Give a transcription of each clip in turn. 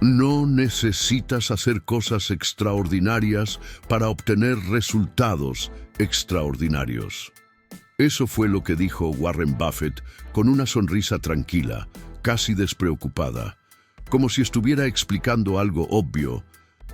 No necesitas hacer cosas extraordinarias para obtener resultados extraordinarios. Eso fue lo que dijo Warren Buffett con una sonrisa tranquila, casi despreocupada, como si estuviera explicando algo obvio,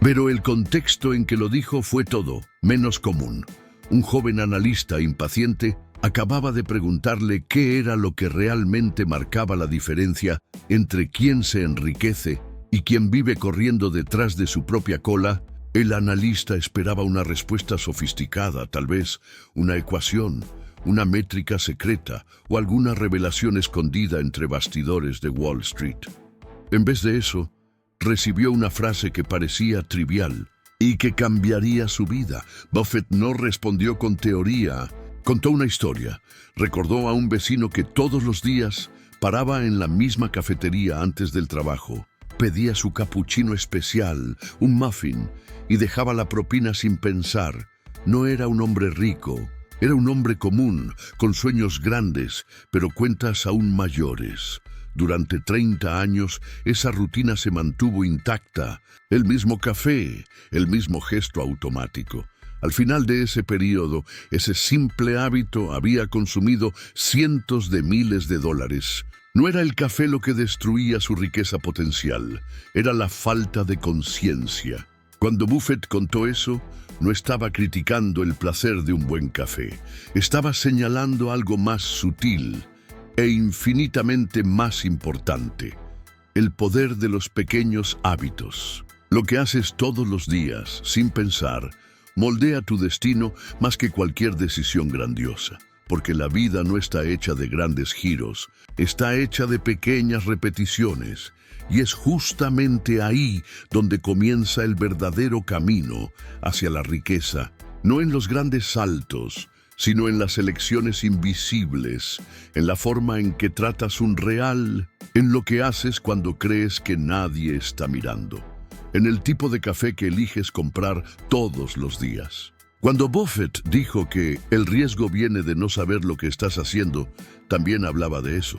pero el contexto en que lo dijo fue todo menos común. Un joven analista impaciente acababa de preguntarle qué era lo que realmente marcaba la diferencia entre quién se enriquece y quien vive corriendo detrás de su propia cola. El analista esperaba una respuesta sofisticada, tal vez una ecuación, una métrica secreta o alguna revelación escondida entre bastidores de Wall Street. En vez de eso, recibió una frase que parecía trivial y que cambiaría su vida. Buffett no respondió con teoría, contó una historia. Recordó a un vecino que todos los días paraba en la misma cafetería antes del trabajo. Pedía su capuchino especial, un muffin, y dejaba la propina sin pensar. No era un hombre rico, era un hombre común, con sueños grandes, pero cuentas aún mayores. Durante 30 años, esa rutina se mantuvo intacta. El mismo café, el mismo gesto automático. Al final de ese periodo, ese simple hábito había consumido cientos de miles de dólares. No era el café lo que destruía su riqueza potencial, era la falta de conciencia. Cuando Buffett contó eso, no estaba criticando el placer de un buen café, estaba señalando algo más sutil e infinitamente más importante: el poder de los pequeños hábitos. Lo que haces todos los días, sin pensar, moldea tu destino más que cualquier decisión grandiosa. Porque la vida no está hecha de grandes giros, está hecha de pequeñas repeticiones. Y es justamente ahí donde comienza el verdadero camino hacia la riqueza. No en los grandes saltos, sino en las elecciones invisibles, en la forma en que tratas un real, en lo que haces cuando crees que nadie está mirando, en el tipo de café que eliges comprar todos los días. Cuando Buffett dijo que el riesgo viene de no saber lo que estás haciendo, también hablaba de eso.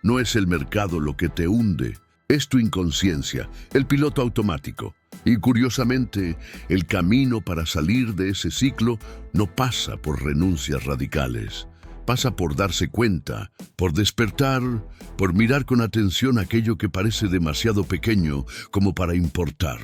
No es el mercado lo que te hunde, es tu inconsciencia, el piloto automático. Y curiosamente, el camino para salir de ese ciclo no pasa por renuncias radicales. Pasa por darse cuenta, por despertar, por mirar con atención aquello que parece demasiado pequeño como para importar.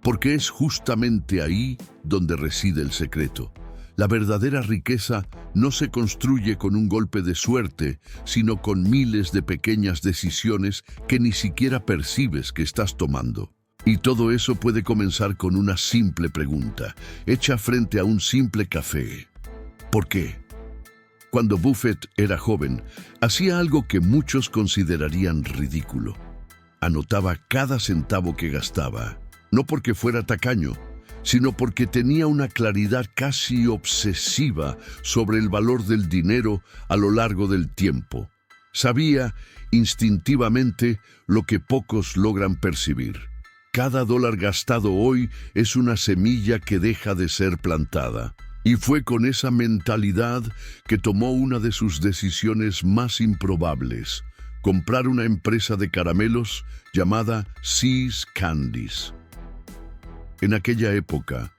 Porque es justamente ahí donde reside el secreto. La verdadera riqueza no se construye con un golpe de suerte, sino con miles de pequeñas decisiones que ni siquiera percibes que estás tomando. Y todo eso puede comenzar con una simple pregunta, hecha frente a un simple café. ¿Por qué? Cuando Buffett era joven, hacía algo que muchos considerarían ridículo. Anotaba cada centavo que gastaba. No porque fuera tacaño, sino porque tenía una claridad casi obsesiva sobre el valor del dinero a lo largo del tiempo. Sabía instintivamente lo que pocos logran percibir. Cada dólar gastado hoy es una semilla que deja de ser plantada. Y fue con esa mentalidad que tomó una de sus decisiones más improbables: comprar una empresa de caramelos llamada See's Candies. En aquella época,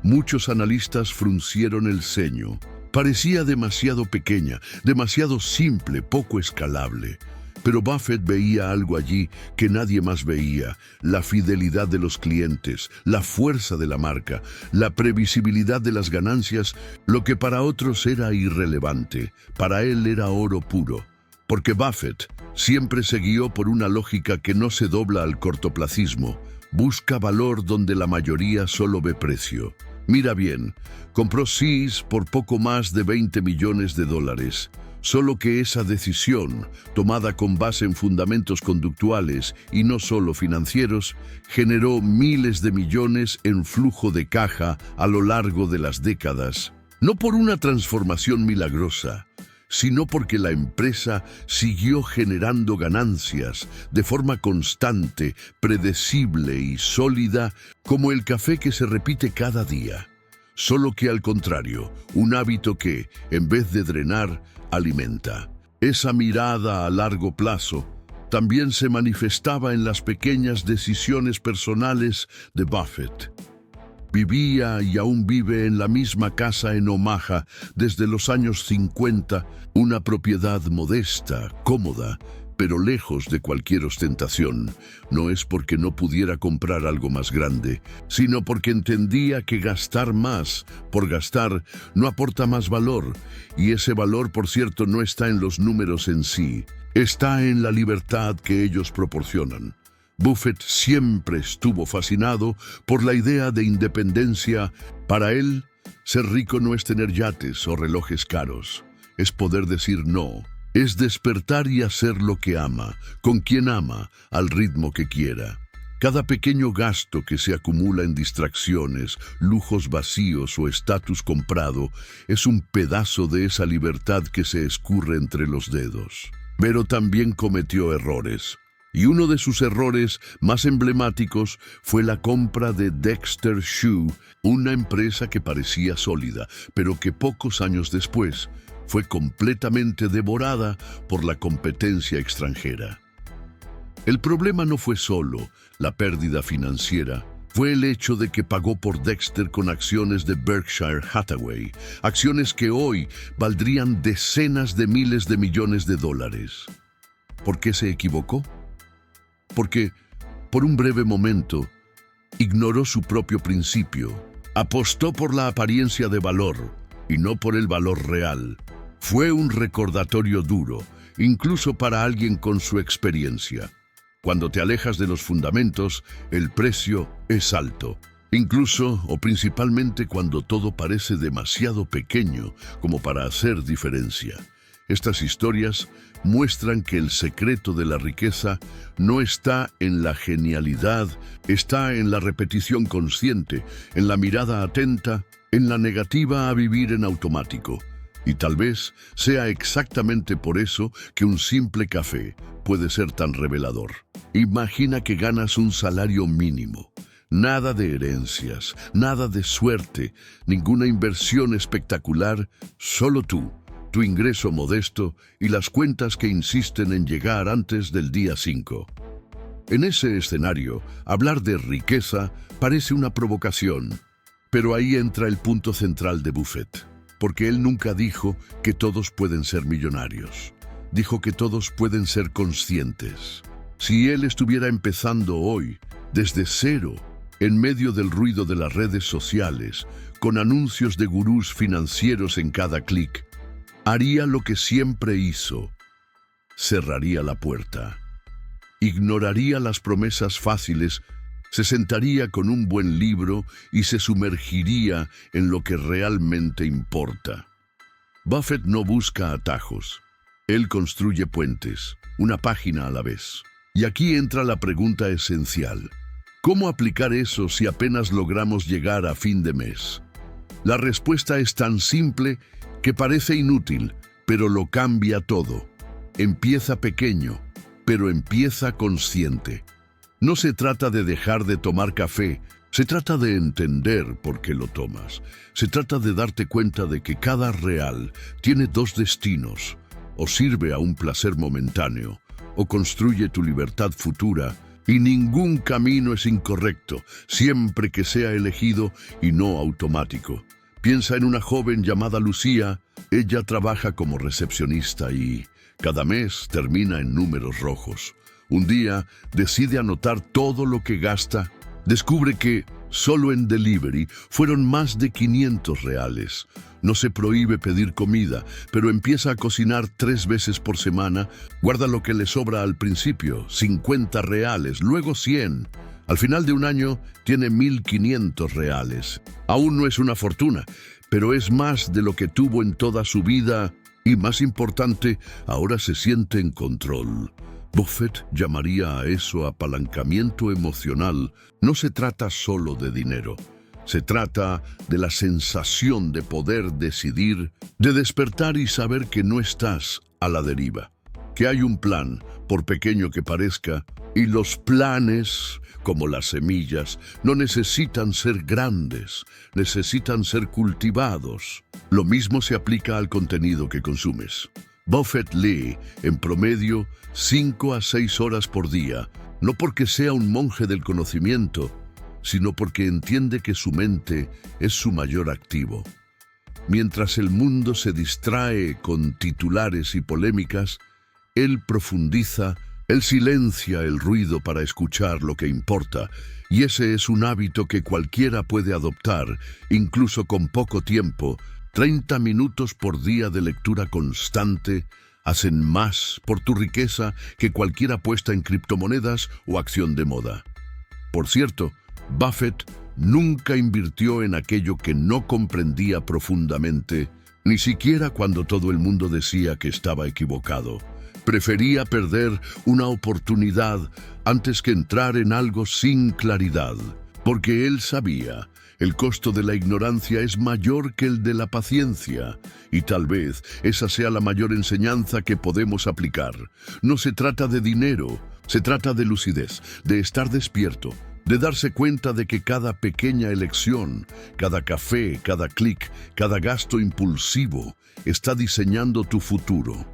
muchos analistas fruncieron el ceño. Parecía demasiado pequeña, demasiado simple, poco escalable. Pero Buffett veía algo allí que nadie más veía: la fidelidad de los clientes, la fuerza de la marca, la previsibilidad de las ganancias. Lo que para otros era irrelevante, para él era oro puro. Porque Buffett siempre se guió por una lógica que no se dobla al cortoplacismo. Busca valor donde la mayoría solo ve precio. Mira bien, compró See's por poco más de 20 millones de dólares. Solo que esa decisión, tomada con base en fundamentos conductuales y no solo financieros, generó miles de millones en flujo de caja a lo largo de las décadas. No por una transformación milagrosa, sino porque la empresa siguió generando ganancias de forma constante, predecible y sólida, como el café que se repite cada día. Solo que al contrario, un hábito que, en vez de drenar, alimenta. Esa mirada a largo plazo también se manifestaba en las pequeñas decisiones personales de Buffett. Vivía y aún vive en la misma casa en Omaha desde los años 50, una propiedad modesta, cómoda, pero lejos de cualquier ostentación. No es porque no pudiera comprar algo más grande, sino porque entendía que gastar más por gastar no aporta más valor, y ese valor, por cierto, no está en los números en sí, está en la libertad que ellos proporcionan. Buffett siempre estuvo fascinado por la idea de independencia. Para él, ser rico no es tener yates o relojes caros, es poder decir no. Es despertar y hacer lo que ama, con quien ama, al ritmo que quiera. Cada pequeño gasto que se acumula en distracciones, lujos vacíos o estatus comprado es un pedazo de esa libertad que se escurre entre los dedos. Pero también cometió errores. Y uno de sus errores más emblemáticos fue la compra de Dexter Shoe, una empresa que parecía sólida, pero que pocos años después fue completamente devorada por la competencia extranjera. El problema no fue solo la pérdida financiera, fue el hecho de que pagó por Dexter con acciones de Berkshire Hathaway, acciones que hoy valdrían decenas de miles de millones de dólares. ¿Por qué se equivocó? Porque, por un breve momento, ignoró su propio principio, apostó por la apariencia de valor y no por el valor real. Fue un recordatorio duro, incluso para alguien con su experiencia. Cuando te alejas de los fundamentos, el precio es alto. Incluso o principalmente cuando todo parece demasiado pequeño como para hacer diferencia. Estas historias muestran que el secreto de la riqueza no está en la genialidad, está en la repetición consciente, en la mirada atenta, en la negativa a vivir en automático. Y tal vez sea exactamente por eso que un simple café puede ser tan revelador. Imagina que ganas un salario mínimo. Nada de herencias, nada de suerte, ninguna inversión espectacular, solo tú, tu ingreso modesto y las cuentas que insisten en llegar antes del día 5. En ese escenario, hablar de riqueza parece una provocación, pero ahí entra el punto central de Buffett. Porque él nunca dijo que todos pueden ser millonarios. Dijo que todos pueden ser conscientes. Si él estuviera empezando hoy, desde cero, en medio del ruido de las redes sociales, con anuncios de gurús financieros en cada clic, haría lo que siempre hizo. Cerraría la puerta. Ignoraría las promesas fáciles, se sentaría con un buen libro y se sumergiría en lo que realmente importa. Buffett no busca atajos. Él construye puentes, una página a la vez. Y aquí entra la pregunta esencial. ¿Cómo aplicar eso si apenas logramos llegar a fin de mes? La respuesta es tan simple que parece inútil, pero lo cambia todo. Empieza pequeño, pero empieza consciente. No se trata de dejar de tomar café, se trata de entender por qué lo tomas. Se trata de darte cuenta de que cada real tiene dos destinos, o sirve a un placer momentáneo, o construye tu libertad futura, y ningún camino es incorrecto, siempre que sea elegido y no automático. Piensa en una joven llamada Lucía. Ella trabaja como recepcionista y cada mes termina en números rojos. Un día decide anotar todo lo que gasta. Descubre que solo en delivery fueron más de 500 reales. No se prohíbe pedir comida, pero empieza a cocinar 3 veces por semana. Guarda lo que le sobra al principio, 50 reales, luego 100. Al final de un año tiene 1.500 reales. Aún no es una fortuna, pero es más de lo que tuvo en toda su vida y, más importante, ahora se siente en control. Buffett llamaría a eso apalancamiento emocional. No se trata solo de dinero. Se trata de la sensación de poder decidir, de despertar y saber que no estás a la deriva, que hay un plan, por pequeño que parezca, y los planes, como las semillas, no necesitan ser grandes, necesitan ser cultivados. Lo mismo se aplica al contenido que consumes. Buffett lee, en promedio, 5 a 6 horas por día, no porque sea un monje del conocimiento, sino porque entiende que su mente es su mayor activo. Mientras el mundo se distrae con titulares y polémicas, él profundiza, él silencia el ruido para escuchar lo que importa, y ese es un hábito que cualquiera puede adoptar, incluso con poco tiempo. 30 minutos por día de lectura constante hacen más por tu riqueza que cualquier apuesta en criptomonedas o acción de moda. Por cierto, Buffett nunca invirtió en aquello que no comprendía profundamente, ni siquiera cuando todo el mundo decía que estaba equivocado. Prefería perder una oportunidad antes que entrar en algo sin claridad, porque él sabía, el costo de la ignorancia es mayor que el de la paciencia, y tal vez esa sea la mayor enseñanza que podemos aplicar. No se trata de dinero, se trata de lucidez, de estar despierto, de darse cuenta de que cada pequeña elección, cada café, cada clic, cada gasto impulsivo está diseñando tu futuro.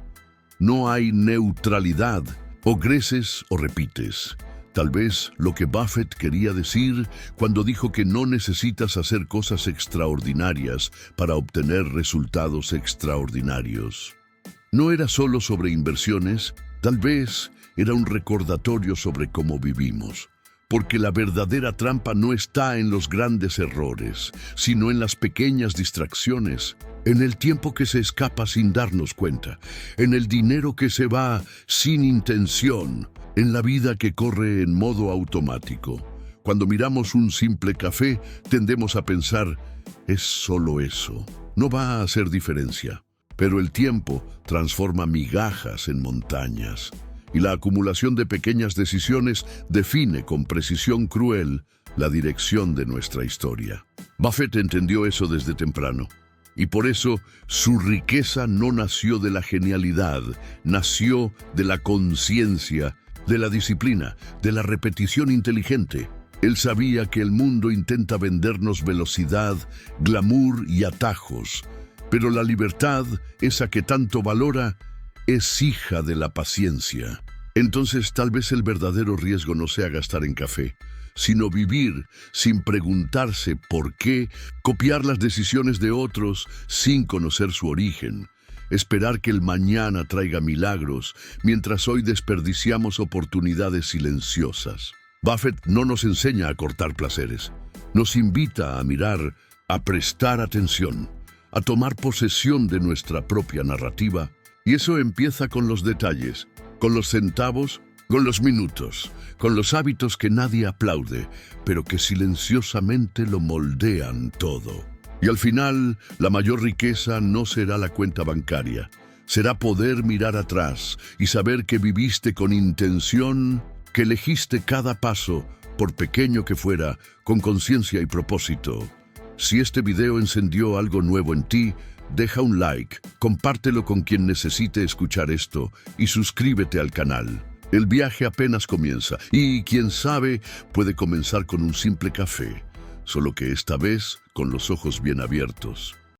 No hay neutralidad, o creces o repites. Tal vez lo que Buffett quería decir cuando dijo que no necesitas hacer cosas extraordinarias para obtener resultados extraordinarios. No era solo sobre inversiones, tal vez era un recordatorio sobre cómo vivimos. Porque la verdadera trampa no está en los grandes errores, sino en las pequeñas distracciones, en el tiempo que se escapa sin darnos cuenta, en el dinero que se va sin intención, en la vida que corre en modo automático. Cuando miramos un simple café, tendemos a pensar, es solo eso, no va a hacer diferencia. Pero el tiempo transforma migajas en montañas. Y la acumulación de pequeñas decisiones define con precisión cruel la dirección de nuestra historia. Buffett entendió eso desde temprano, y por eso su riqueza no nació de la genialidad, nació de la conciencia, de la disciplina, de la repetición inteligente. Él sabía que el mundo intenta vendernos velocidad, glamour y atajos, pero la libertad, esa que tanto valora, es hija de la paciencia. Entonces tal vez el verdadero riesgo no sea gastar en café, sino vivir sin preguntarse por qué, copiar las decisiones de otros sin conocer su origen, esperar que el mañana traiga milagros, mientras hoy desperdiciamos oportunidades silenciosas. Buffett no nos enseña a cortar placeres, nos invita a mirar, a prestar atención, a tomar posesión de nuestra propia narrativa. Y eso empieza con los detalles, con los centavos, con los minutos, con los hábitos que nadie aplaude, pero que silenciosamente lo moldean todo. Y al final, la mayor riqueza no será la cuenta bancaria, será poder mirar atrás y saber que viviste con intención, que elegiste cada paso, por pequeño que fuera, con conciencia y propósito. Si este video encendió algo nuevo en ti, deja un like, compártelo con quien necesite escuchar esto y suscríbete al canal. El viaje apenas comienza y, quién sabe, puede comenzar con un simple café, solo que esta vez con los ojos bien abiertos.